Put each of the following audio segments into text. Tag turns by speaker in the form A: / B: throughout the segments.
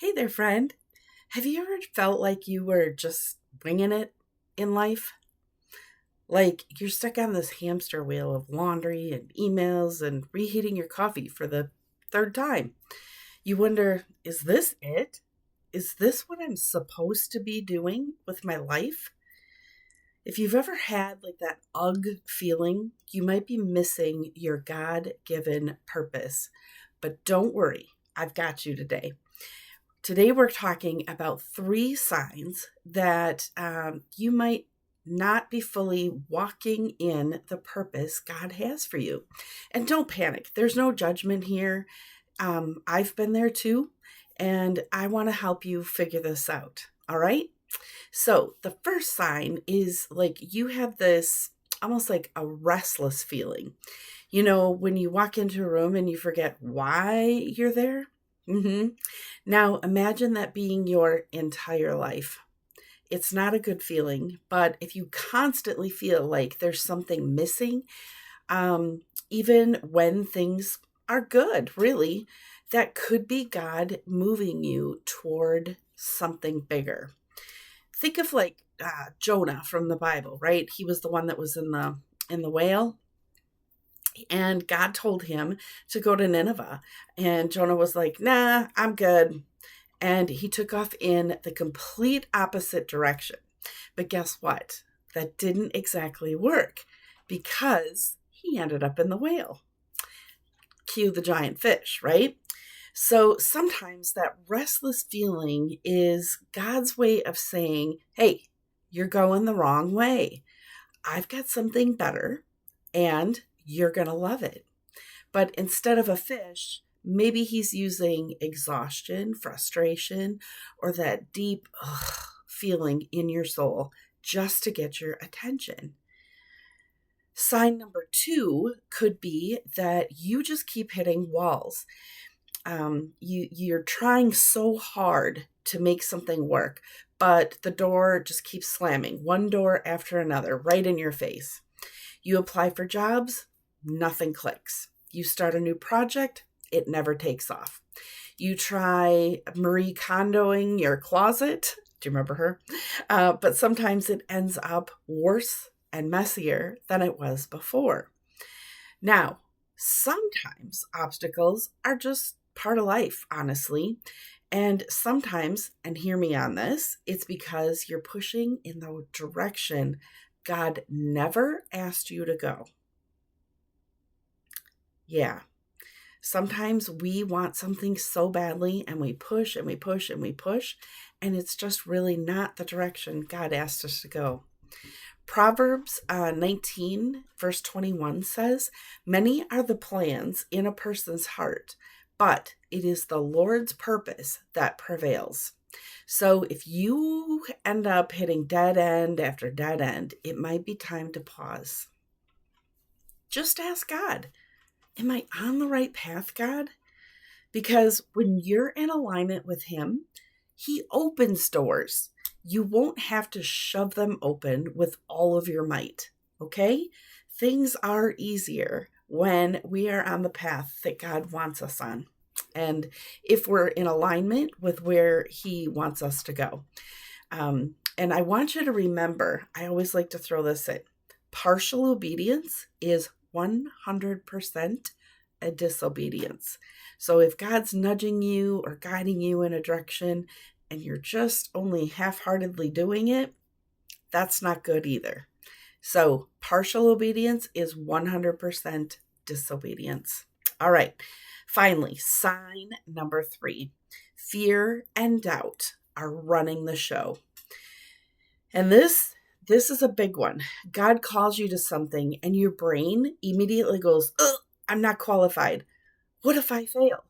A: Hey there, friend. Have you ever felt like you were just winging it in life? Like you're stuck on this hamster wheel of laundry and emails and reheating your coffee for the third time. You wonder, is this it? Is this what I'm supposed to be doing with my life? If you've ever had like that feeling, you might be missing your God given purpose. But don't worry, I've got you today. Today, we're talking about three signs that you might not be fully walking in the purpose God has for you. And don't panic, there's no judgment here. I've been there too, and I want to help you figure this out. All right. So, the first sign is like you have this almost like a restless feeling. You know, when you walk into a room and you forget why you're there. Now, imagine that being your entire life. It's not a good feeling, but if you constantly feel like there's something missing, even when things are good, really, that could be God moving you toward something bigger. Think of like Jonah from the Bible, right? He was the one that was in the whale, and God told him to go to Nineveh. And Jonah was like, nah, I'm good. And he took off in the complete opposite direction. But guess what? That didn't exactly work because he ended up in the whale. Cue the giant fish, right? So sometimes that restless feeling is God's way of saying, hey, you're going the wrong way. I've got something better, and you're going to love it. But instead of a fish, maybe he's using exhaustion, frustration, or that deep feeling in your soul just to get your attention. Sign number 2 could be that you just keep hitting walls. You're trying so hard to make something work, but the door just keeps slamming, one door after another, right in your face. You apply for jobs, nothing clicks. You start a new project, it never takes off. You try Marie Kondoing your closet. Do you remember her? But sometimes it ends up worse and messier than it was before. Now, sometimes obstacles are just part of life, honestly. And sometimes, and hear me on this, it's because you're pushing in the direction God never asked you to go. Yeah. Sometimes we want something so badly and we push and we push and we push, and it's just really not the direction God asked us to go. Proverbs 19, verse 21 says, many are the plans in a person's heart, but it is the Lord's purpose that prevails. So if you end up hitting dead end after dead end, it might be time to pause. Just ask God, am I on the right path, God? Because when you're in alignment with Him, He opens doors. You won't have to shove them open with all of your might, okay? Things are easier when we are on the path that God wants us on, and if we're in alignment with where He wants us to go. And I want you to remember, I always like to throw this in, partial obedience is 100% a disobedience. So if God's nudging you or guiding you in a direction and you're just only half-heartedly doing it, that's not good either. So partial obedience is 100% disobedience. All right. Finally, sign number 3, fear and doubt are running the show. And this is a big one. God calls you to something and your brain immediately goes, I'm not qualified. What if I fail?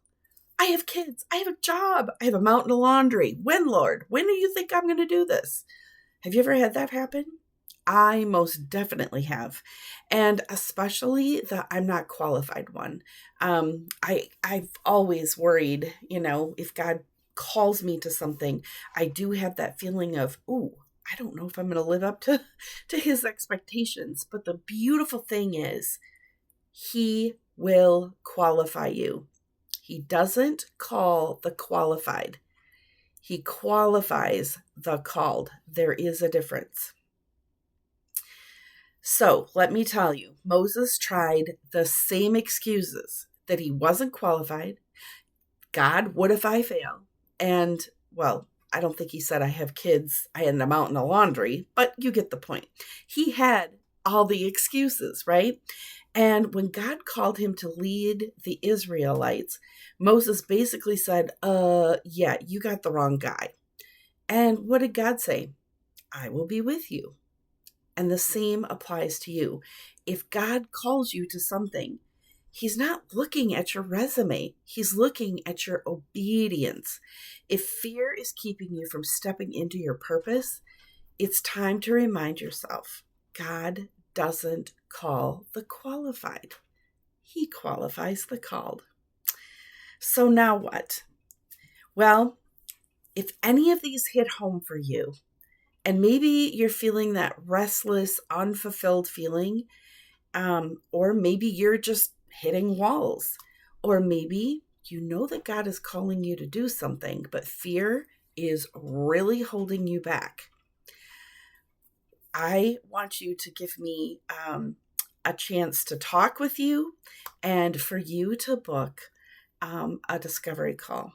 A: I have kids. I have a job. I have a mountain of laundry. When, Lord? When do you think I'm going to do this? Have you ever had that happen? I most definitely have. And especially the I'm not qualified one. I've always worried, if God calls me to something, I do have that feeling of, I don't know if I'm going to live up to His expectations. But the beautiful thing is, He will qualify you. He doesn't call the qualified. He qualifies the called. There is a difference. So let me tell you, Moses tried the same excuses that he wasn't qualified. God, what if I fail? And, well, I don't think he said I have kids, I had a mountain of laundry, but you get the point. He had all the excuses, right? And when God called him to lead the Israelites, Moses basically said, yeah, you got the wrong guy. And what did God say? I will be with you. And the same applies to you. If God calls you to something, He's not looking at your resume. He's looking at your obedience. If fear is keeping you from stepping into your purpose, it's time to remind yourself, God doesn't call the qualified. He qualifies the called. So now what? Well, if any of these hit home for you, and maybe you're feeling that restless, unfulfilled feeling, or maybe you're just hitting walls, or maybe you know that God is calling you to do something, but fear is really holding you back. I want you to give me a chance to talk with you and for you to book a discovery call.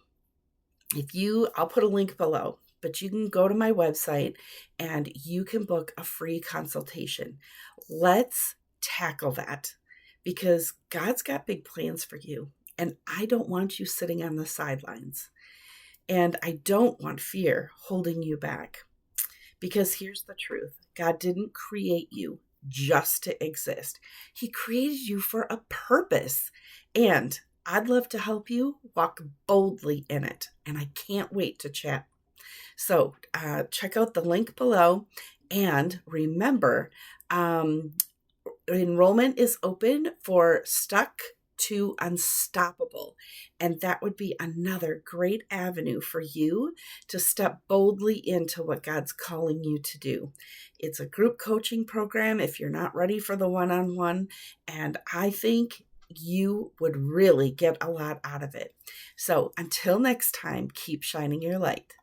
A: I'll put a link below, but you can go to my website and you can book a free consultation. Let's tackle that because God's got big plans for you. And I don't want you sitting on the sidelines. And I don't want fear holding you back. Because here's the truth. God didn't create you just to exist. He created you for a purpose. And I'd love to help you walk boldly in it. And I can't wait to chat. So check out the link below. And remember, enrollment is open for Stuck to Unstoppable. And that would be another great avenue for you to step boldly into what God's calling you to do. It's a group coaching program if you're not ready for the one-on-one. And I think you would really get a lot out of it. So until next time, keep shining your light.